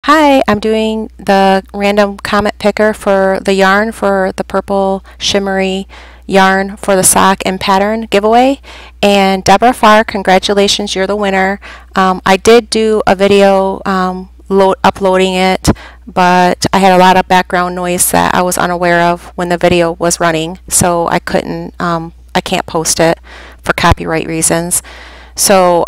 Hi, I'm doing the random comment picker for the yarn for the purple shimmery yarn for the sock and pattern giveaway. And Deborah Farr, congratulations, you're the winner. I did do a video uploading it, but I had a lot of background noise that I was unaware of when the video was running, so I can't post it for copyright reasons. So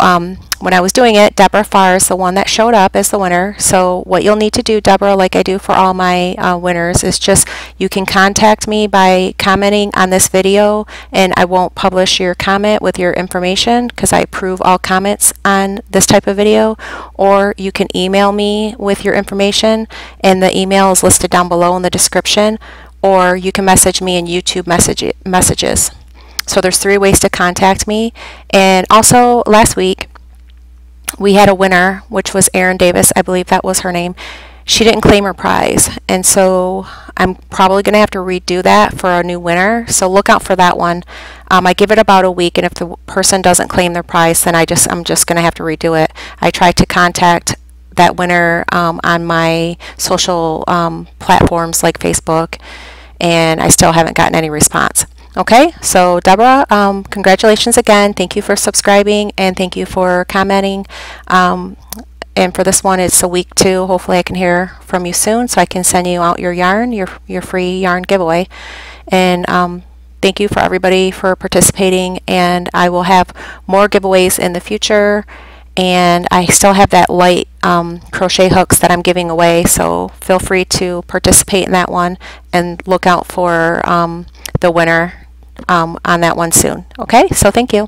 when I was doing it, Deborah Farr is the one that showed up as the winner. So what you'll need to do, Deborah, like I do for all my winners, is just you can contact me by commenting on this video, and I won't publish your comment with your information because I approve all comments on this type of video. Or you can email me with your information, and the email is listed down below in the description. Or you can message me in YouTube messages. So there's 3 ways to contact me. And also last week we had a winner, which was Erin Davis, I believe that was her name. She didn't claim her prize, and so I'm probably going to have to redo that for a new winner, so look out for that one. I give it about a week, and if the person doesn't claim their prize, then I'm just going to have to redo it. I tried to contact that winner on my social platforms like Facebook, and I still haven't gotten any response. Okay, so Deborah, congratulations again. Thank you for subscribing, and thank you for commenting. And for this one, it's a week 2. Hopefully I can hear from you soon so I can send you out your yarn, your free yarn giveaway. And thank you for everybody for participating, and I will have more giveaways in the future. And I still have that light crochet hooks that I'm giving away, so feel free to participate in that one and look out for the winner on that one soon. Okay, so thank you.